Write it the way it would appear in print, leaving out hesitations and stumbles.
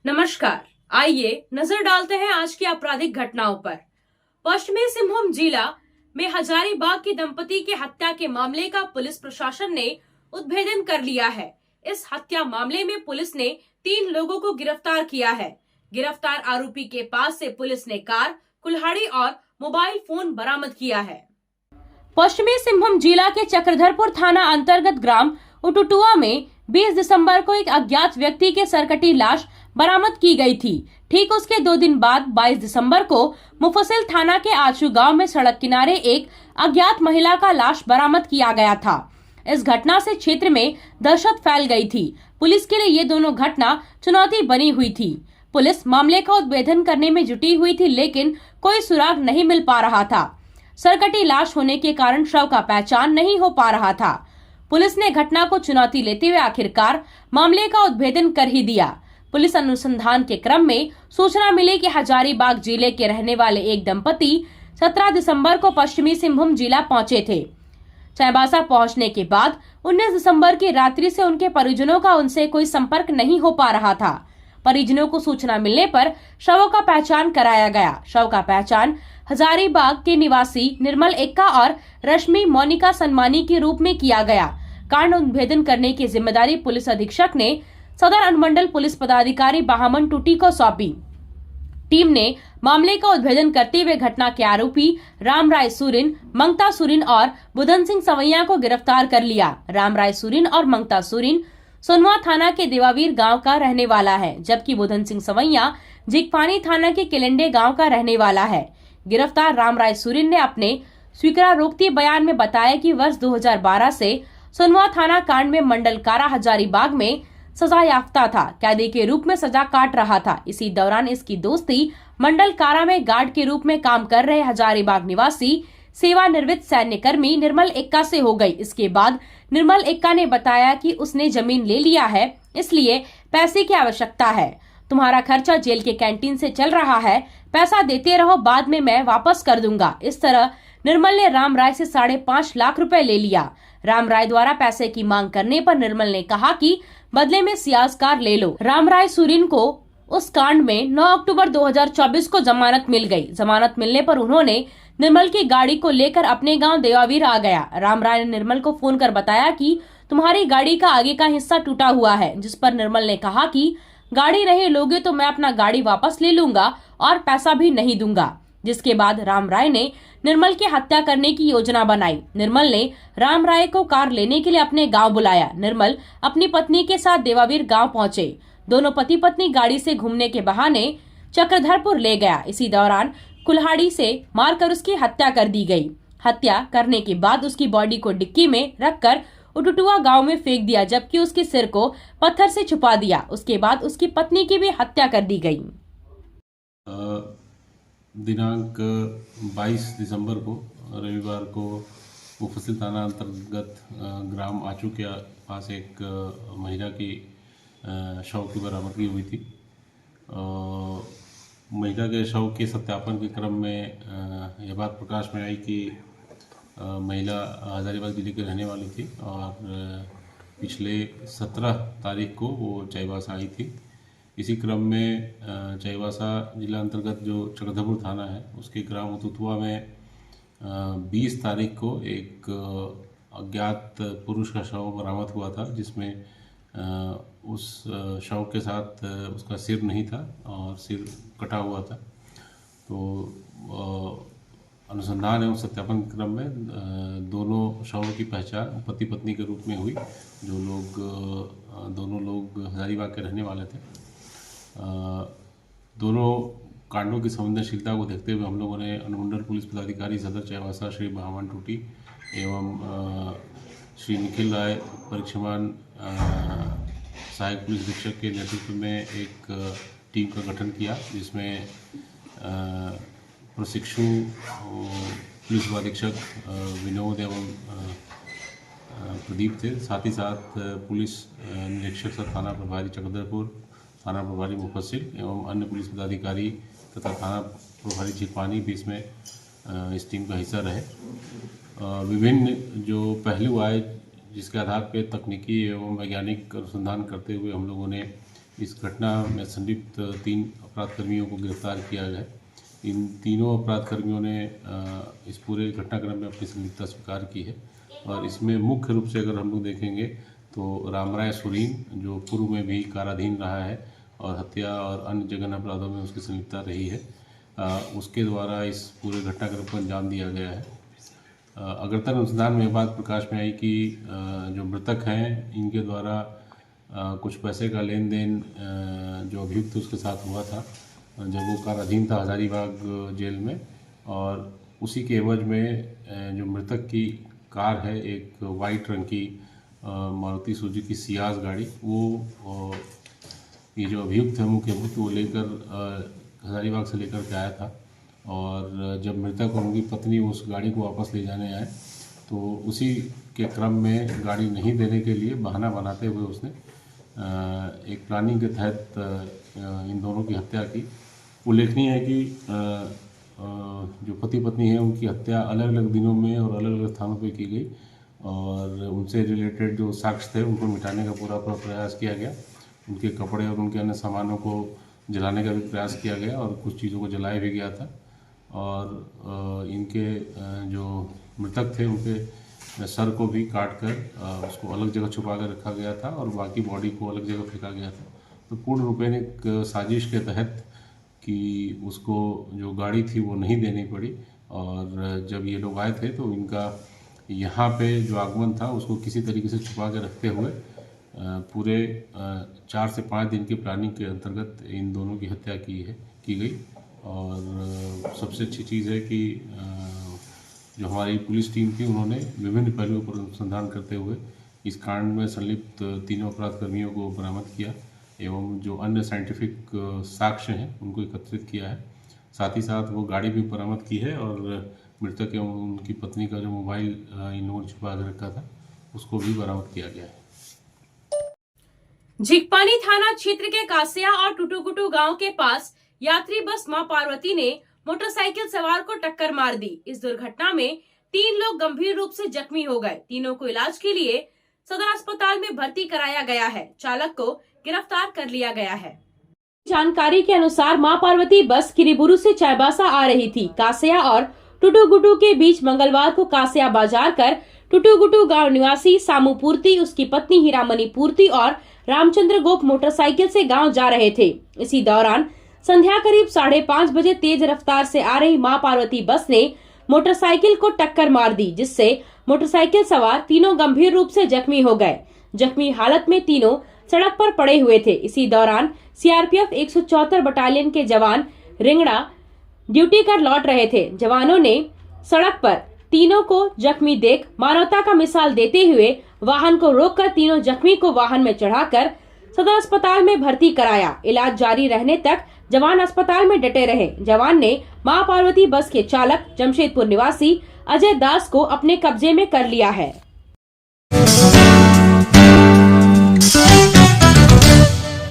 नमस्कार, आइए नजर डालते हैं आज की आपराधिक घटनाओं पर। पश्चिमी सिंहभूम जिला में हजारीबाग की दंपति की हत्या के मामले का पुलिस प्रशासन ने उद्भेदन कर लिया है। इस हत्या मामले में पुलिस ने 3 लोगों को गिरफ्तार किया है। गिरफ्तार आरोपी के पास से पुलिस ने कार, कुल्हाड़ी और मोबाइल फोन बरामद किया है। पश्चिमी सिंहभूम जिला के चक्रधरपुर थाना अंतर्गत ग्राम उटुटुआ में 20 दिसंबर को एक अज्ञात व्यक्ति के सरकटी लाश बरामद की गई थी। ठीक उसके 2 दिन बाद 22 दिसंबर को मुफस्सिल थाना के आचू गांव में सड़क किनारे एक अज्ञात महिला का लाश बरामद किया गया था। इस घटना से क्षेत्र में दहशत फैल गई थी। पुलिस के लिए ये दोनों घटना चुनौती बनी हुई थी। पुलिस मामले का उद्भेदन करने में जुटी हुई थी, लेकिन कोई सुराग नहीं मिल पा रहा था। सरकटी लाश होने के कारण शव का पहचान नहीं हो पा रहा था। पुलिस ने घटना को चुनौती लेते हुए आखिरकार मामले का उद्भेदन कर ही दिया। पुलिस अनुसंधान के क्रम में सूचना मिली कि हजारीबाग जिले के रहने वाले एक दंपति 17 दिसंबर को पश्चिमी सिंहभूम जिला पहुंचे थे। चाईबासा पहुंचने के बाद 19 दिसंबर की रात्रि से उनके परिजनों का उनसे कोई संपर्क नहीं हो पा रहा था। परिजनों को सूचना मिलने पर शवों का पहचान कराया गया। शव का पहचान हजारीबाग के निवासी निर्मल एक्का और रश्मि मोनिका सनमानी के रूप में किया गया। कांड उद्भेदन करने की जिम्मेदारी पुलिस अधीक्षक ने सदर अनुमंडल पुलिस पदाधिकारी बहामन टूटी को सौंपी। टीम ने मामले का उद्भेदन करते हुए घटना के आरोपी रामराय सुरिन, मंगता सुरिन और बुधन सिंह सवैया को गिरफ्तार कर लिया। रामराय सुरिन और मंगता सुरिन सोनवा थाना के देवावीर गांव का रहने वाला है, जबकि बुधन सिंह सवैया जिगपानी थाना के केलेंडे गांव का रहने वाला है। गिरफ्तार रामराय सुरिन ने अपने स्वीकारोक्ति बयान में बताया कि वर्ष 2012 से सोनवा थाना कांड में मंडल कारा हजारीबाग में सजा याफ्ता था। कैदी के रूप में सजा काट रहा था। इसी दौरान इसकी दोस्ती मंडल कारा में गार्ड के रूप में काम कर रहे हजारीबाग निवासी सेवानिवृत्त सैन्य कर्मी निर्मल एक्का से हो गई। इसके बाद निर्मल एक्का ने बताया कि उसने जमीन ले लिया है, इसलिए पैसे की आवश्यकता है। तुम्हारा खर्चा जेल के कैंटीन से चल रहा है, पैसा देते रहो, बाद में मैं वापस कर दूंगा। इस तरह निर्मल ने रामराय से 5.5 लाख रुपए ले लिया। रामराय द्वारा पैसे की मांग करने पर निर्मल ने कहा कि बदले में सियाज कार ले लो। रामराय सुरिन को उस कांड में 9 अक्टूबर 2024 को जमानत मिल गई। जमानत मिलने पर उन्होंने निर्मल की गाड़ी को लेकर अपने गांव देवावीर आ गया। रामराय ने निर्मल को फोन कर बताया कि तुम्हारी गाड़ी का आगे का हिस्सा टूटा हुआ है, जिस पर निर्मल ने कहा कि गाड़ी नहीं लोगे तो मैं अपना गाड़ी वापस ले लूंगा और पैसा भी नहीं दूंगा। जिसके बाद रामराय ने निर्मल की हत्या करने की योजना बनाई। निर्मल ने रामराय को कार लेने के लिए अपने गांव बुलाया। निर्मल अपनी पत्नी के साथ देवावीर गांव पहुंचे। दोनों पति पत्नी गाड़ी से घूमने के बहाने चक्रधरपुर ले गया। इसी दौरान कुल्हाड़ी से मारकर उसकी हत्या कर दी गई। हत्या करने के बाद उसकी बॉडी को डिक्की में रखकर उटुटुआ गांव में फेंक दिया, जबकि उसके सिर को पत्थर से छुपा दिया। उसके बाद उसकी पत्नी की भी हत्या कर दी गई। दिनांक 22 दिसंबर को रविवार को मुफस्सिल थाना अंतर्गत ग्राम आचू के पास एक महिला की शव की बरामदगी हुई थी। महिला के शव के सत्यापन के क्रम में यह बात प्रकाश में आई कि महिला हजारीबाग जिले की रहने वाली थी और पिछले 17 तारीख को वो चाईबासा आई थी। इसी क्रम में चाईबासा जिला अंतर्गत जो चक्रधरपुर थाना है उसके ग्राम उतुतुआ में 20 तारीख को एक अज्ञात पुरुष का शव बरामद हुआ था, जिसमें उस शव के साथ उसका सिर नहीं था और सिर कटा हुआ था। तो अनुसंधान एवं सत्यापन क्रम में दोनों शवों की पहचान पति पत्नी के रूप में हुई, जो दोनों लोग हजारीबाग के रहने वाले थे। दोनों कांडों की संवेदनशीलता को देखते हुए हम लोगों ने अनुमंडल पुलिस पदाधिकारी सदर चाईबासा श्री बहामन टूटी एवं श्री निखिल राय परीक्षमान सहायक पुलिस अधीक्षक के नेतृत्व में एक टीम का गठन किया, जिसमें प्रशिक्षु पुलिस अधीक्षक विनोद एवं प्रदीप थे। साथ ही साथ पुलिस निरीक्षक सह थाना प्रभारी चक्रधरपुर, थाना प्रभारी मुफस्सिल एवं अन्य पुलिस पदाधिकारी तथा थाना प्रभारी जिगपानी भी इसमें इस टीम का हिस्सा रहे। विभिन्न जो पहलू आए जिसके आधार पर तकनीकी एवं वैज्ञानिक अनुसंधान करते हुए हम लोगों ने इस घटना में संलिप्त 3 अपराधकर्मियों को गिरफ्तार किया गया है। इन तीनों अपराधकर्मियों ने इस पूरे घटनाक्रम में अपनी संलिप्तता स्वीकार की है और इसमें मुख्य रूप से अगर हम लोग देखेंगे तो रामराय सुरीन, जो पूर्व में भी काराधीन रहा है और हत्या और अन्य जघन्य अपराधों में उसकी संलिप्तता रही है, उसके द्वारा इस पूरे घटनाक्रम को अंजाम दिया गया है। अग्रतर अनुसंधान में बात प्रकाश में आई कि जो मृतक हैं इनके द्वारा कुछ पैसे का लेन देन जो अभियुक्त उसके साथ हुआ था जब वो काराधीन था हजारीबाग जेल में, और उसी के एवज में जो मृतक की कार है, एक वाइट रंग की मारुति सुजुकी सियाज गाड़ी, वो ये जो अभियुक्त है मुख्य अभियुक्त वो लेकर हजारीबाग से लेकर के आया था। और जब मृतक और उनकी पत्नी उस गाड़ी को वापस ले जाने आए तो उसी के क्रम में गाड़ी नहीं देने के लिए बहाना बनाते हुए उसने एक प्लानिंग के तहत इन दोनों की हत्या की। उल्लेखनीय है कि जो पति पत्नी है उनकी हत्या अलग अलग दिनों में और अलग अलग स्थानों पर की गई और उनसे रिलेटेड जो साक्ष्य थे उनको मिटाने का पूरा प्रयास किया गया। उनके कपड़े और उनके अन्य सामानों को जलाने का भी प्रयास किया गया और कुछ चीज़ों को जलाया भी गया था। और इनके जो मृतक थे उनके सर को भी काट कर उसको अलग जगह छुपा कर रखा गया था और बाकी बॉडी को अलग जगह फेंका गया था। तो पूर्ण रूपेण एक साजिश के तहत कि उसको जो गाड़ी थी वो नहीं देनी पड़ी और जब ये लोग आए थे तो इनका यहाँ पे जो आगमन था उसको किसी तरीके से छुपा के रखते हुए पूरे 4 से 5 दिन की प्लानिंग के अंतर्गत इन दोनों की हत्या की गई। और सबसे अच्छी चीज़ है कि जो हमारी पुलिस टीम थी उन्होंने विभिन्न पहलुओं पर अनुसंधान करते हुए इस कांड में संलिप्त तीनों अपराधकर्मियों को बरामद किया एवं जो अन्य साइंटिफिक साक्ष्य हैं उनको एकत्रित किया है। साथ ही साथ वो गाड़ी भी बरामद की है और मृतक एवं उनकी पत्नी का जो मोबाइल इन लोगों ने छुपा कर रखा था उसको भी बरामद किया गया है। झिकपानी थाना क्षेत्र के कासिया और टुटुगुटू गांव के पास यात्री बस मां पार्वती ने मोटरसाइकिल सवार को टक्कर मार दी। इस दुर्घटना में 3 लोग गंभीर रूप से जख्मी हो गए। तीनों को इलाज के लिए सदर अस्पताल में भर्ती कराया गया है। चालक को गिरफ्तार कर लिया गया है। जानकारी के अनुसार मां पार्वती बस किरीबुरू से चाईबासा आ रही थी। कासिया और टुटुगुटू के बीच मंगलवार को कासिया बाजार कर टुटुगुटू गांव निवासी सामू पूर्ति, उसकी पत्नी हीरामणि पूर्ति और रामचंद्र गोप मोटरसाइकिल से गांव जा रहे थे। इसी दौरान संध्या करीब 5:30 बजे तेज रफ्तार से आ रही मां पार्वती बस ने मोटरसाइकिल को टक्कर मार दी, जिससे मोटरसाइकिल सवार तीनों गंभीर रूप से जख्मी हो गए। जख्मी हालत में तीनों सड़क पर पड़े हुए थे। इसी दौरान सीआरपीएफ 174 बटालियन के जवान रिंगड़ा ड्यूटी कर लौट रहे थे। जवानों ने सड़क पर तीनों को जख्मी देख मानवता का मिसाल देते हुए वाहन को रोककर तीनों जख्मी को वाहन में चढ़ाकर सदर अस्पताल में भर्ती कराया। इलाज जारी रहने तक जवान अस्पताल में डटे रहे। जवान ने मां पार्वती बस के चालक जमशेदपुर निवासी अजय दास को अपने कब्जे में कर लिया है।